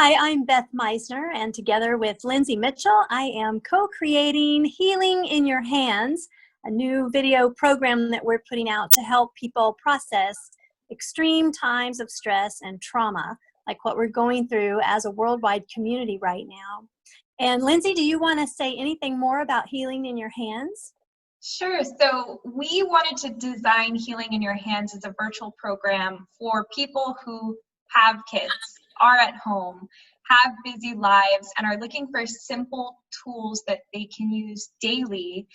Hi, I'm Beth Misner, and together with Lindsay Mitchell, I am co-creating Healing in Your Hands, a new video program that we're putting out to help people process extreme times of stress and trauma, like what we're going through as a worldwide community right now. And Lindsay, do you want to say anything more about Healing in Your Hands? Sure. So we wanted to design Healing in Your Hands as a virtual program for people who have kids, are at home, have busy lives, and are looking for simple tools that they can use daily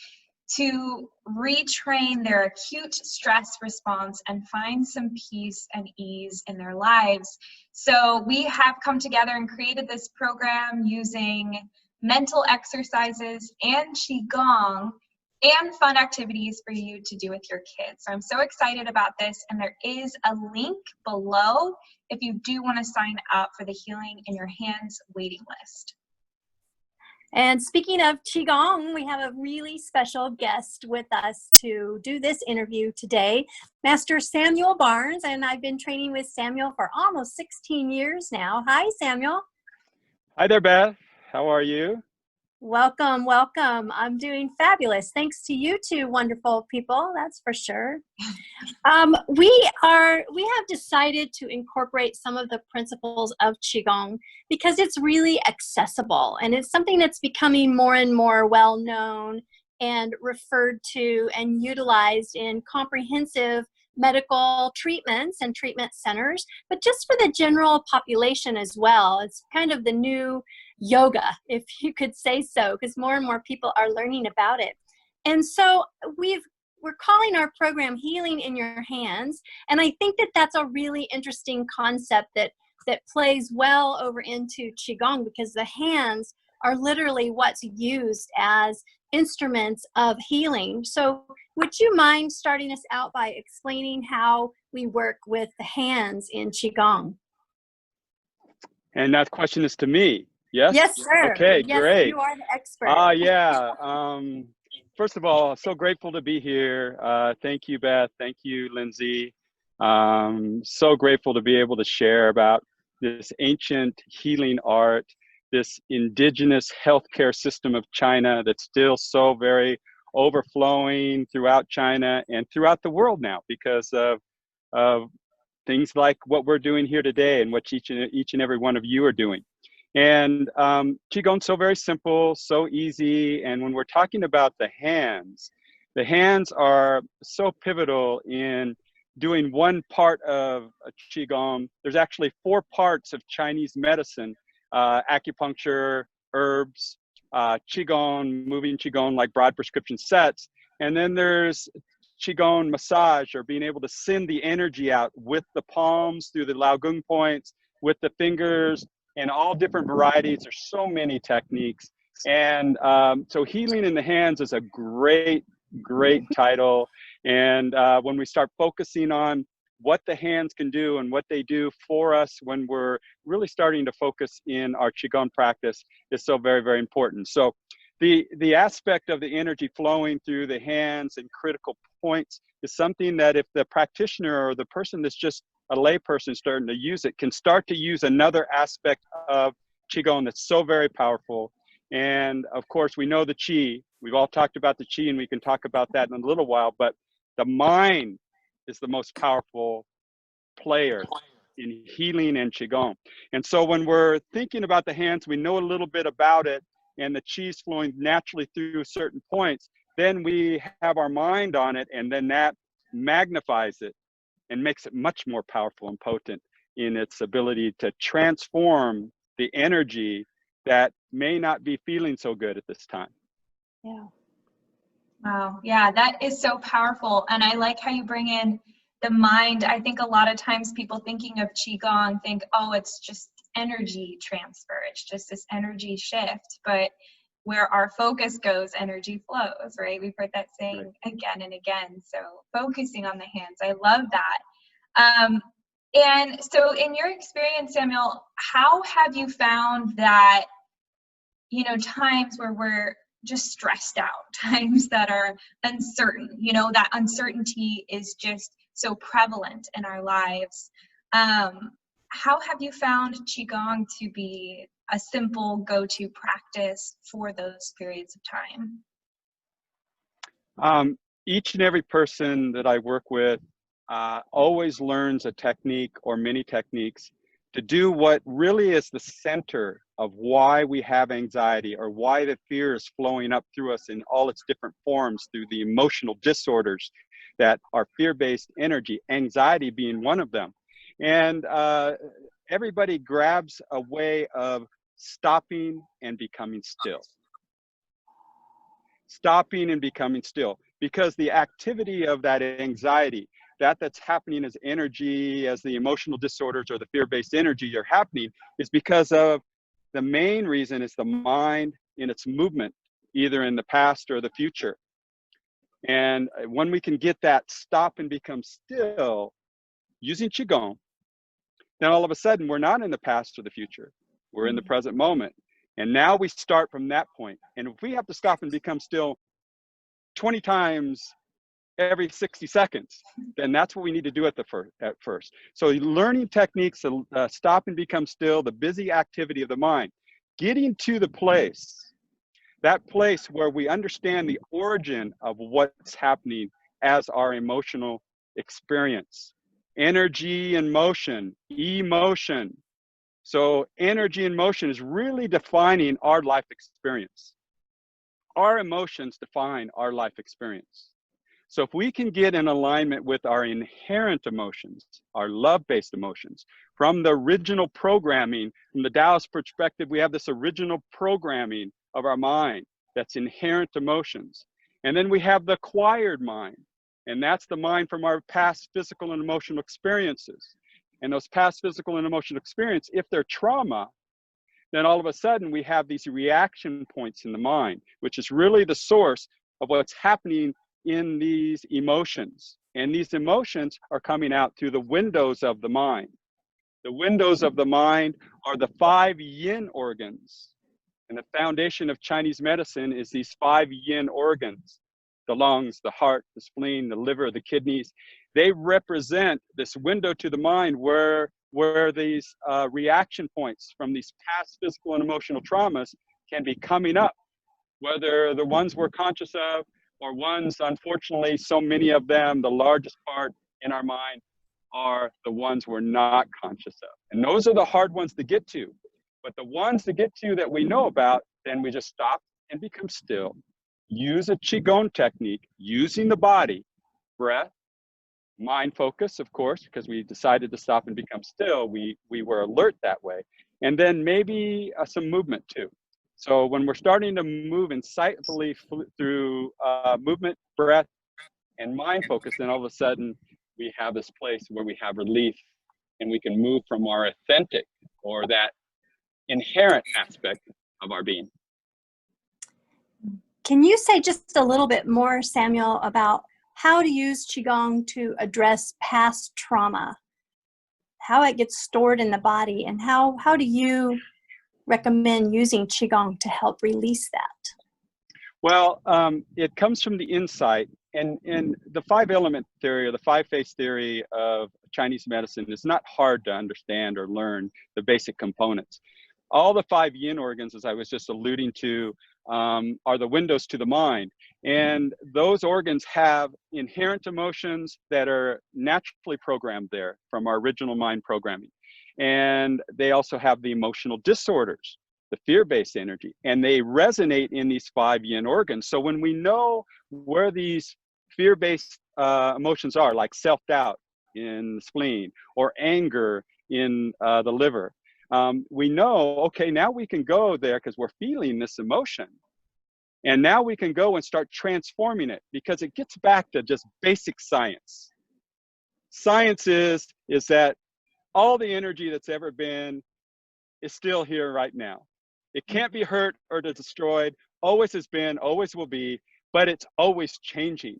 to retrain their acute stress response and find some peace and ease in their lives. So we have come together and created this program using mental exercises and Qi Gong and fun activities for you to do with your kids. So I'm so excited about this, and there is a link below if you do want to sign up for the Healing in Your Hands waiting list. And speaking of Qigong, we have a really special guest with us to do this interview today, Master Samuel Barnes, and I've been training with Samuel for almost 16 years now. Hi, Samuel. Hi there, Beth. How are you? Welcome, welcome. I'm doing fabulous. Thanks to you two wonderful people, that's for sure. We have decided to incorporate some of the principles of Qigong because it's really accessible and it's something that's becoming more and more well known and referred to and utilized in comprehensive medical treatments and treatment centers, but just for the general population as well. It's kind of the new yoga, if you could say so, because more and more people are learning about it. And so we're calling our program Healing in Your Hands, and I think that that's a really interesting concept that plays well over into Qigong, because the hands are literally what's used as instruments of healing. So would you mind starting us out by explaining how we work with the hands in Qigong? And that question is to me, yes? Yes, sir. Okay, yes, great. You are the expert. Yeah. First of all, so grateful to be here. Thank you, Beth. Thank you, Lindsay. So grateful to be able to share about this ancient healing art, this indigenous healthcare system of China that's still so very overflowing throughout China and throughout the world now because of things like what we're doing here today and what each and every one of you are doing. And Qigong's so very simple, so easy. And when we're talking about the hands are so pivotal in doing one part of Qigong. There's actually 4 parts of Chinese medicine: acupuncture, herbs, Qigong, moving Qigong like broad prescription sets. And then there's Qigong massage, or being able to send the energy out with the palms through the Laogung points, with the fingers, and all different varieties. There's so many techniques. And so Healing in the Hands is a great title. And when we start focusing on what the hands can do and what they do for us when we're really starting to focus in our Qigong practice is so very, very important. So the aspect of the energy flowing through the hands and critical points is something that if the practitioner or the person that's just a lay person starting to use it can start to use another aspect of Qigong that's so very powerful. And of course, we know the Qi. We've all talked about the Qi, and we can talk about that in a little while, but the mind is the most powerful player in healing and Qigong. And so when we're thinking about the hands, we know a little bit about it, and the Qi is flowing naturally through certain points. Then we have our mind on it, and then that magnifies it and makes it much more powerful and potent in its ability to transform the energy that may not be feeling so good at this time. Yeah. Wow. Yeah, that is so powerful. And I like how you bring in the mind. I think a lot of times people thinking of Qigong think, oh, it's just energy transfer. It's just this energy shift. But where our focus goes, energy flows, right? We've heard that saying again and again. So focusing on the hands, I love that. And so in your experience, Samuel, how have you found that, you know, times where we're just stressed out, times that are uncertain, you know, that uncertainty is just so prevalent in our lives. how have you found Qi Gong to be a simple go-to practice for those periods of time? Each and every person that I work with always learns a technique or many techniques to do what really is the center of why we have anxiety, or why the fear is flowing up through us in all its different forms, through the emotional disorders that are fear-based energy, anxiety being one of them. And everybody grabs a way of stopping and becoming still. Stopping and becoming still, because the activity of that anxiety, that's happening as energy, as the emotional disorders or the fear-based energy are happening, is because of the main reason is the mind in its movement, either in the past or the future. And when we can get that stop and become still using Qigong, then all of a sudden we're not in the past or the future. We're in the present moment. And now we start from that point. And if we have to stop and become still 20 times every 60 seconds, then that's what we need to do at first. So learning techniques to stop and become still, the busy activity of the mind, getting to the place, that place where we understand the origin of what's happening as our emotional experience. Energy and motion, emotion. So energy and motion is really defining our life experience. Our emotions define our life experience. So if we can get in alignment with our inherent emotions, our love-based emotions, from the original programming, from the Taoist perspective, we have this original programming of our mind that's inherent emotions. And then we have the acquired mind, and that's the mind from our past physical and emotional experiences. And those past physical and emotional experience, if they're trauma, then all of a sudden we have these reaction points in the mind, which is really the source of what's happening in these emotions. And these emotions are coming out through the windows of the mind. The windows of the mind are the 5 yin organs. And the foundation of Chinese medicine is these 5 yin organs: the lungs, the heart, the spleen, the liver, the kidneys. They represent this window to the mind where these reaction points from these past physical and emotional traumas can be coming up, whether the ones we're conscious of or ones, unfortunately, so many of them, the largest part in our mind, are the ones we're not conscious of. And those are the hard ones to get to. But the ones to get to that we know about, then we just stop and become still. Use a Qigong technique, using the body, breath, mind focus, of course, because we decided to stop and become still. We were alert that way. And then maybe some movement too. So when we're starting to move insightfully through movement, breath, and mind focus, then all of a sudden we have this place where we have relief, and we can move from our authentic, or that inherent aspect of our being. Can you say just a little bit more, Samuel, about how to use Qigong to address past trauma, how it gets stored in the body, and how do you recommend using Qigong to help release that? Well, it comes from the insight, and the 5-element theory, or the 5-phase theory of Chinese medicine, is not hard to understand or learn the basic components. All the 5 yin organs, as I was just alluding to, are the windows to the mind. And those organs have inherent emotions that are naturally programmed there from our original mind programming. And they also have the emotional disorders, the fear-based energy, and they resonate in these 5 yin organs. So when we know where these fear-based emotions are, like self-doubt in the spleen, or anger in the liver, we know, okay, now we can go there because we're feeling this emotion. And now we can go and start transforming it, because it gets back to just basic science. Science is that all the energy that's ever been is still here right now. It can't be hurt or destroyed, always has been, always will be, but it's always changing.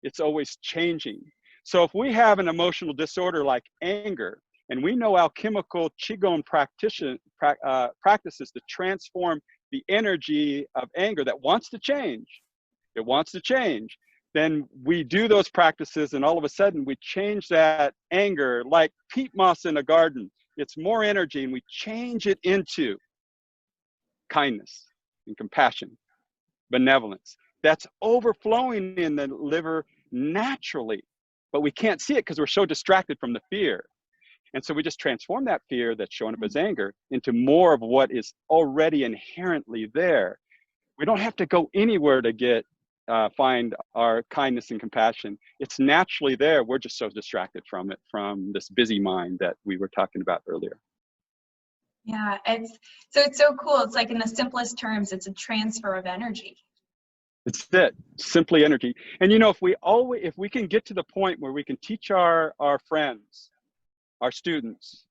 It's always changing. So if we have an emotional disorder like anger, and we know alchemical Qigong practices to transform the energy of anger that wants to change, it wants to change, then we do those practices, and all of a sudden we change that anger like peat moss in a garden. it's more energy, and we change it into kindness and compassion, benevolence, that's overflowing in the liver naturally, but we can't see it because we're so distracted from the fear. And so we just transform that fear that's showing up as anger into more of what is already inherently there. We don't have to go anywhere to find our kindness and compassion. It's naturally there. We're just so distracted from it, from this busy mind that we were talking about earlier. Yeah, it's so cool. It's like, in the simplest terms, it's a transfer of energy. It's it, simply energy. And you know, if we can get to the point where we can teach our friends, our students,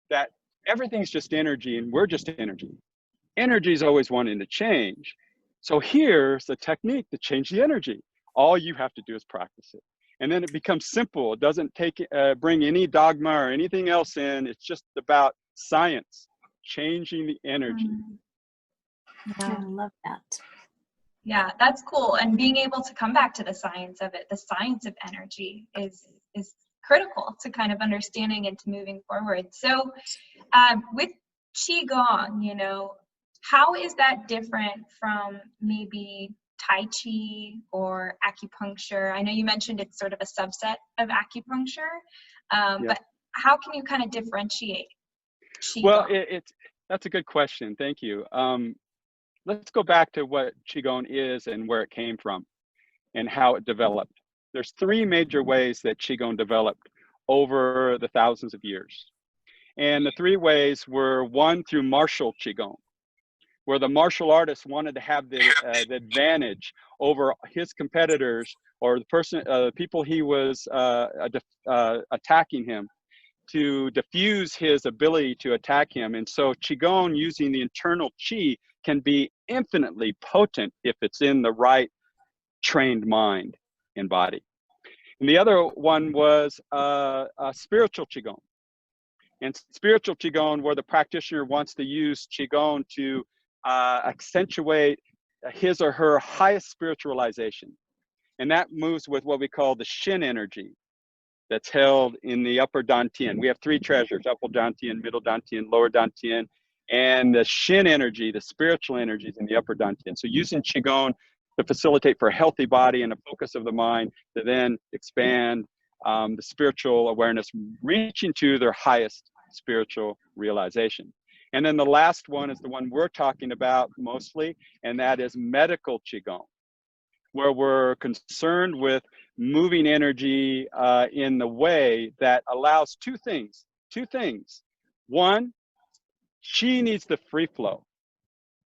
that everything's just energy and we're just energy. Energy is always wanting to change. So here's the technique to change the energy. All you have to do is practice it. And then it becomes simple. It doesn't bring any dogma or anything else in. It's just about science, changing the energy. Yeah, I love that. Yeah, that's cool. And being able to come back to the science of it, the science of energy is critical to kind of understanding and to moving forward. So with Qi Gong, you know, how is that different from maybe Tai Chi or acupuncture? I know you mentioned it's sort of a subset of acupuncture, but how can you kind of differentiate Qi Well, Gong? that's a good question. Thank you. Let's go back to what Qi Gong is and where it came from and how it developed. There's three major ways that Qi Gong developed over the thousands of years. And the three ways were: one, through martial Qi Gong, where the martial artist wanted to have the advantage over his competitors or the people he was attacking him, to diffuse his ability to attack him. And so Qigong, using the internal Qi, can be infinitely potent if it's in the right trained mind and body. And the other one was a spiritual Qigong. And spiritual Qigong, where the practitioner wants to use Qigong to accentuate his or her highest spiritualization. And that moves with what we call the Shin energy that's held in the upper Dantian. We have three treasures: upper Dantian, middle Dantian, lower Dantian, and the Shin energy, the spiritual energies in the upper Dantian. So using Qigong to facilitate for a healthy body and a focus of the mind to then expand the spiritual awareness, reaching to their highest spiritual realization. And then the last one is the one we're talking about mostly, and that is medical Qigong, where we're concerned with moving energy in the way that allows two things. One, Qi needs the free flow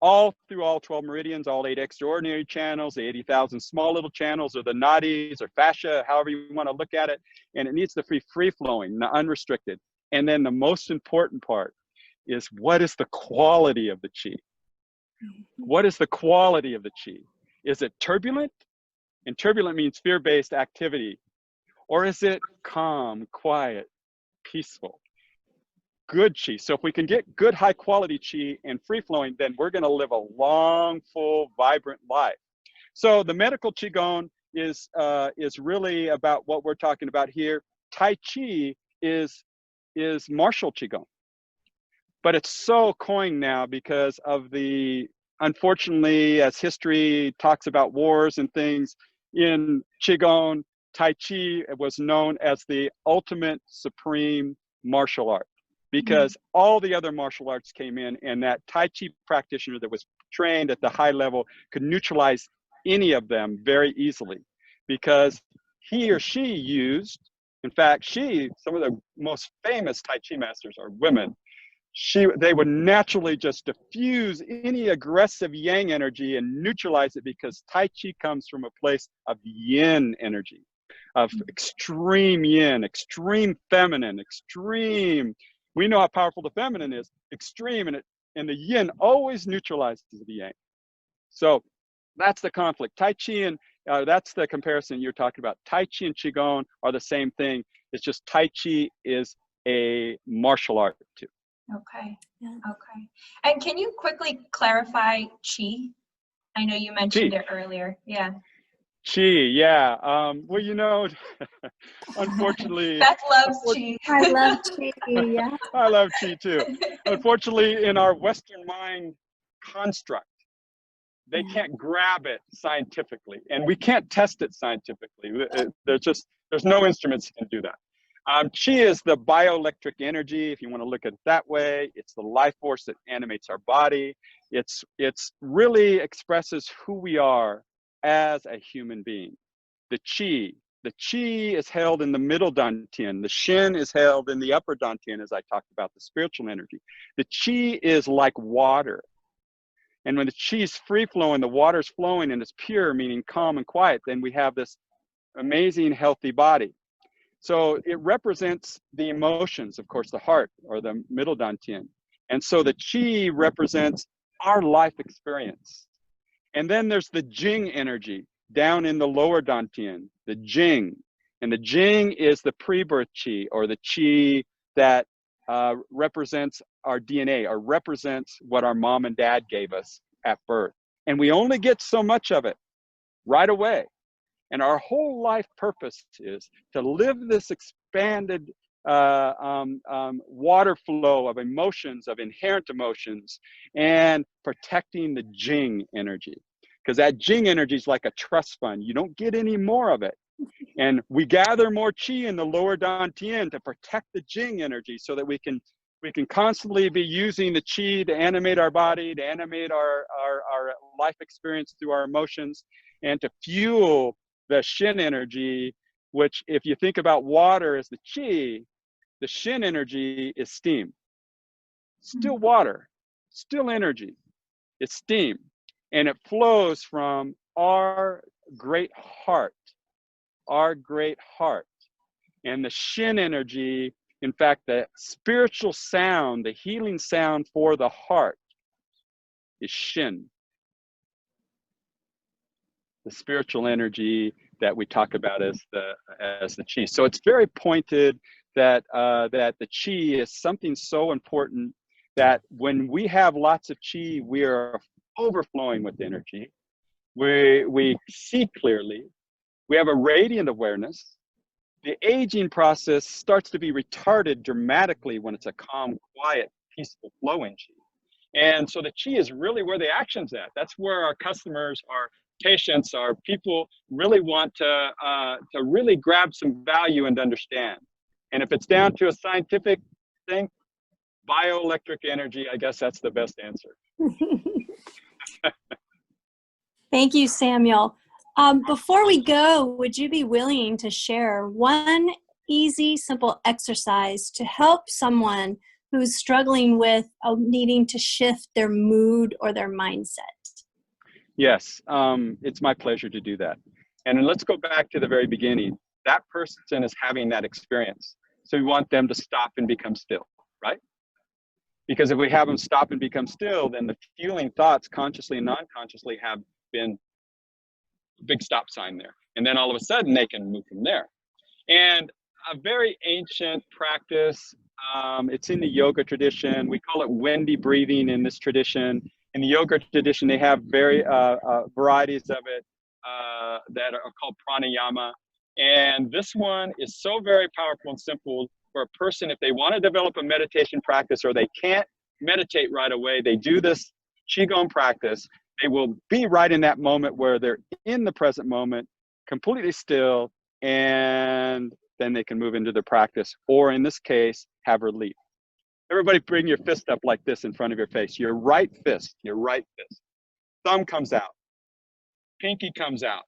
all through all 12 meridians, all 8 extraordinary channels, the 80,000 small little channels, or the nadis or fascia, however you want to look at it. And it needs the free flowing, the unrestricted. And then the most important part is, what is the quality of the Qi? What is the quality of the Qi? Is it turbulent? And turbulent means fear-based activity. Or is it calm, quiet, peaceful? Good Qi. So if we can get good, high-quality Qi and free-flowing, then we're going to live a long, full, vibrant life. So the medical Qigong is really about what we're talking about here. Tai Chi is martial Qigong. But it's so coined now because of the, unfortunately, as history talks about wars and things, in Qigong, Tai Chi was known as the ultimate supreme martial art, because all the other martial arts came in, and that Tai Chi practitioner that was trained at the high level could neutralize any of them very easily, because he or she used, in fact, some of the most famous Tai Chi masters are women. They would naturally just diffuse any aggressive yang energy and neutralize it, because Tai Chi comes from a place of yin energy, of extreme yin, extreme feminine, extreme. We know how powerful the feminine is, extreme, and the yin always neutralizes the yang. So that's the conflict. Tai Chi and that's the comparison you're talking about. Tai Chi and Qigong are the same thing. It's just Tai Chi is a martial art too. Okay. Yeah. Okay. And can you quickly clarify Qi? I know you mentioned it earlier. Yeah. Qi, yeah. Well, you know, unfortunately, Beth loves Qi. I love Qi, yeah. I love Qi too. Unfortunately, in our Western mind construct, they can't grab it scientifically, and we can't test it scientifically. There's no instruments that can do that. Qi is the bioelectric energy, if you want to look at it that way. It's the life force that animates our body. It's really expresses who we are as a human being. The Qi is held in the middle dantian. The Shin is held in the upper dantian, as I talked about, the spiritual energy. The Qi is like water. And when the Qi is free flowing, the water's flowing and it's pure, meaning calm and quiet, then we have this amazing, healthy body. So it represents the emotions, of course, the heart or the middle dantian. And so the Qi represents our life experience. And then there's the Jing energy down in the lower dantian, the Jing. And the Jing is the pre-birth Qi, or the Qi that represents our DNA, or represents what our mom and dad gave us at birth. And we only get so much of it right away. And our whole life purpose is to live this expanded water flow of emotions, of inherent emotions, and protecting the Jing energy. Because that Jing energy is like a trust fund. You don't get any more of it. And we gather more Qi in the lower dantian to protect the Jing energy, so that we can constantly be using the Qi to animate our body, to animate our life experience through our emotions, and to fuel the Shin energy, which, if you think about water as the Qi, the Shin energy is steam. Still water, still energy. It's steam. And it flows from our great heart, our great heart. And the Shin energy, in fact, the spiritual sound, the healing sound for the heart is Shin. The spiritual energy that we talk about as the Qi. So it's very pointed that that the Qi is something so important, that when we have lots of Qi, we are overflowing with energy. We see clearly. We have a radiant awareness. The aging process starts to be retarded dramatically when it's a calm, quiet, peaceful flowing Qi. And so the Qi is really where the action's at. That's where our customers, our patients, our people really want to really grab some value and understand. And if it's down to a scientific thing, bioelectric energy, I guess that's the best answer. Thank you, Samuel. Before we go, would you be willing to share one easy, simple exercise to help someone who's struggling with needing to shift their mood or their mindset? Yes, it's my pleasure to do that. And let's go back to the very beginning. That person is having that experience. So we want them to stop and become still, right? Because if we have them stop and become still, then the fueling thoughts, consciously and non-consciously, have been a big stop sign there. And then all of a sudden they can move from there. And a very ancient practice, it's in the yoga tradition. We call it windy breathing in this tradition. In the yoga tradition, they have very varieties of it that are called pranayama. And this one is so very powerful and simple for a person, if they want to develop a meditation practice or they can't meditate right away, they do this Qi Gong practice. They will be right in that moment where they're in the present moment, completely still, and then they can move into the practice, or in this case, have relief. Everybody bring your fist up like this in front of your face. Your right fist, your right fist. Thumb comes out. Pinky comes out.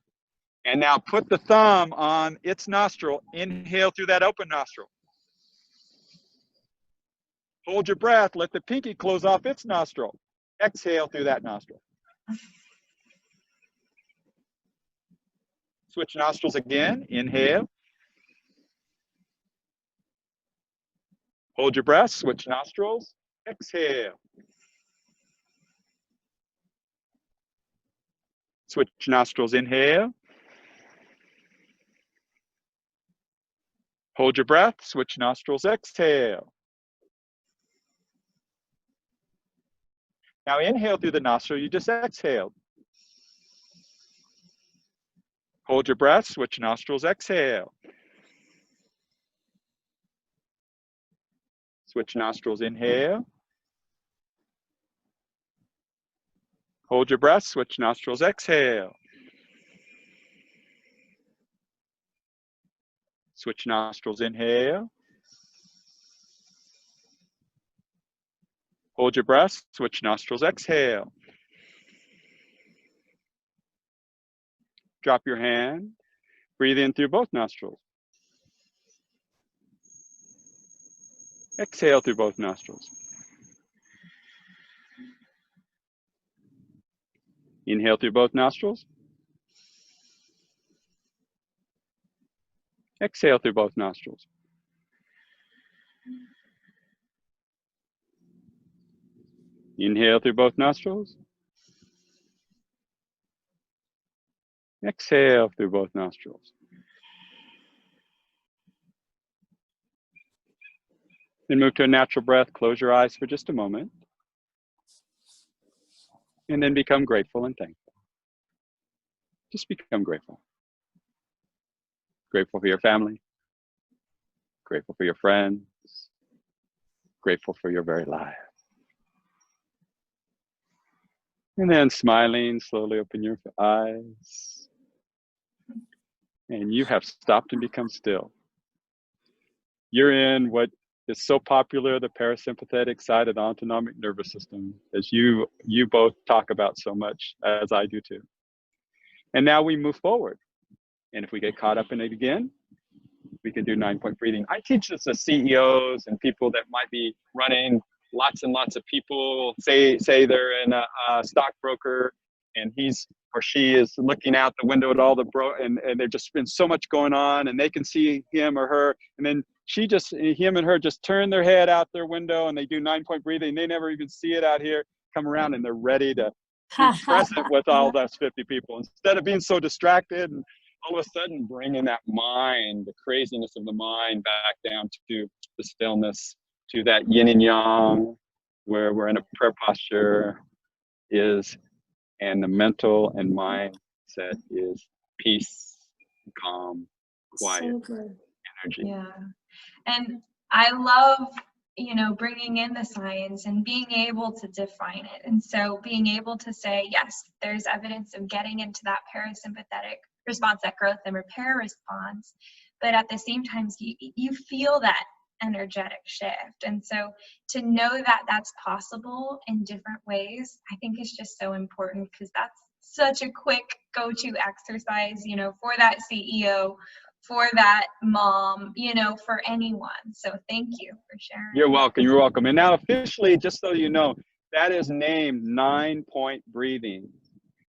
And now put the thumb on its nostril. Inhale through that open nostril. Hold your breath. Let the pinky close off its nostril. Exhale through that nostril. Switch nostrils again. Inhale. Hold your breath. Switch nostrils. Exhale. Switch nostrils. Inhale. Hold your breath. Switch nostrils. Exhale. Now inhale through the nostril. You just exhaled. Hold your breath, switch nostrils, exhale. Switch nostrils, inhale. Hold your breath, switch nostrils, exhale. Switch nostrils, inhale. Hold your breath, switch nostrils, exhale. Drop your hand, breathe in through both nostrils. Exhale through both nostrils. Inhale through both nostrils. Exhale through both nostrils. Inhale through both nostrils. Exhale through both nostrils. Then move to a natural breath. Close your eyes for just a moment. And then become grateful and thankful. Just become grateful. Grateful for your family. Grateful for your friends. Grateful for your very life. And then smiling, slowly open your eyes. And you have stopped and become still. You're in what is so popular, the parasympathetic side of the autonomic nervous system, as you both talk about so much, as I do too. And now we move forward. And if we get caught up in it again, we can do 9-point breathing. I teach this to CEOs and people that might be running lots and lots of people. Say they're in a stockbroker, and he's or she is looking out the window at all the and there's just been so much going on, and they can see him or her, and then him and her just turn their head out their window and they do 9-point breathing. They never even see it out here, come around, and they're ready to be present with all those 50 people. Instead of being so distracted and all of a sudden bringing that mind, the craziness of the mind, back down to the stillness, to that yin and yang, where we're in a prayer posture and the mental and mindset is peace, calm, quiet, So good. energy. Yeah. And I love, bringing in the science and being able to define it. And so being able to say, yes, there's evidence of getting into that parasympathetic response, that growth and repair response. But at the same time, you feel that energetic shift. And so to know that that's possible in different ways, I think is just so important, because that's such a quick go-to exercise, for that CEO, for that mom, for anyone. So thank you for sharing. You're welcome. You're welcome. And now officially, just so you know, that is named 9-point breathing,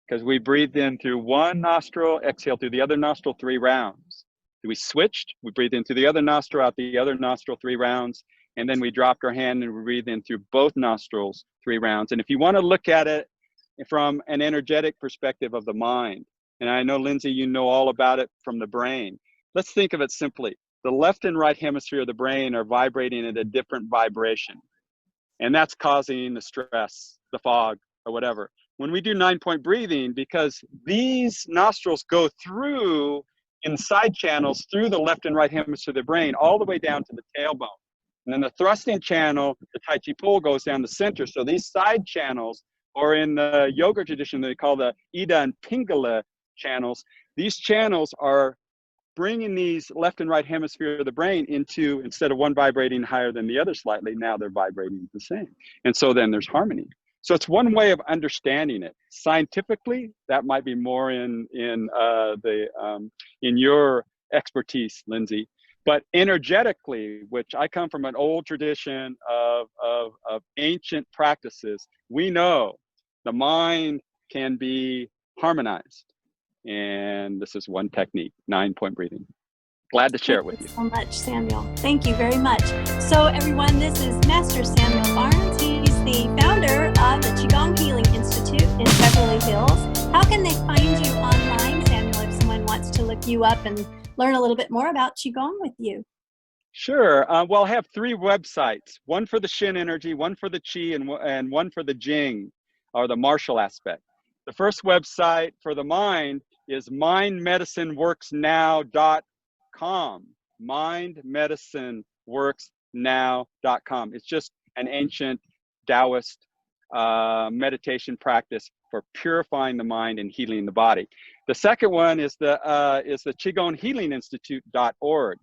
because we breathed in through one nostril, exhale through the other nostril 3 rounds. We switched, we breathed in through the other nostril, out the other nostril 3 rounds, and then we dropped our hand and we breathed in through both nostrils 3 rounds. And if you want to look at it from an energetic perspective of the mind, and I know, Lindsay, you know all about it from the brain. Let's think of it simply. The left and right hemisphere of the brain are vibrating at a different vibration, and that's causing the stress, the fog, or whatever. When we do 9-point breathing, because these nostrils go through in side channels through the left and right hemisphere of the brain, all the way down to the tailbone. And then the thrusting channel, the Tai Chi pole, goes down the center. So these side channels, or in the yoga tradition, they call the Ida and Pingala channels. These channels are bringing these left and right hemisphere of the brain into, instead of one vibrating higher than the other slightly, now they're vibrating the same. And so then there's harmony. So it's one way of understanding it. Scientifically, that might be more in your expertise, Lindsay. But energetically, which I come from an old tradition of ancient practices, we know the mind can be harmonized. And this is one technique, 9-point breathing. Glad to share it with you. Thank you so much, Samuel. Thank you very much. So everyone, this is Master Samuel Barnes. He's the founder of the Qi Gong Healing Institute in Beverly Hills. How can they find you online, Samuel, if someone wants to look you up and learn a little bit more about Qi Gong with you? Sure. Well, I have 3 websites, one for the Shin energy, one for the Qi, and one for the Jing, or the martial aspect. The first website for the mind is mindmedicineworksnow.com. Mindmedicineworksnow.com. It's just an ancient Taoist meditation practice for purifying the mind and healing the body. The second one is the Qi Gong Healing Institute.org.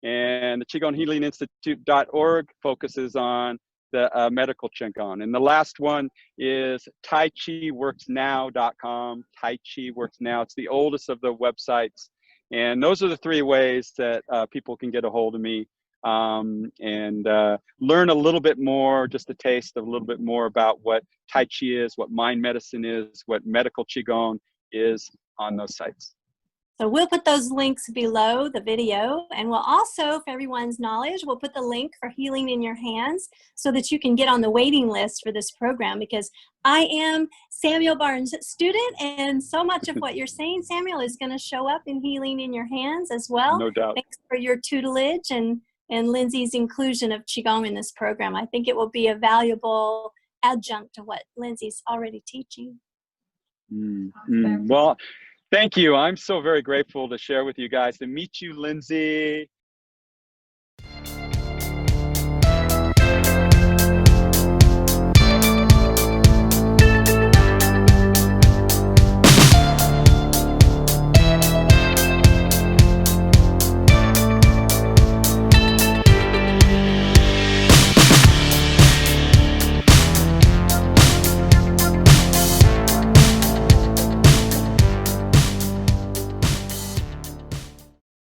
And the Qi Gong Healing Institute.org focuses on the medical Qigong. And the last one is TaiChiWorksNow.com. Tai Chi Works Now. It's the oldest of the websites. And those are the three ways that people can get a hold of me and learn a little bit more, just a taste of a little bit more about what Tai Chi is, what mind medicine is, what medical Qigong is on those sites. So we'll put those links below the video, and we'll also, for everyone's knowledge, we'll put the link for Healing in Your Hands so that you can get on the waiting list for this program, because I am Samuel Barnes' student, and so much of what you're saying, Samuel, is going to show up in Healing in Your Hands as well. No doubt. Thanks for your tutelage and Lindsay's inclusion of Qigong in this program. I think it will be a valuable adjunct to what Lindsay's already teaching. Awesome. Well, thank you. I'm so very grateful to share with you guys, to meet you, Lindsay,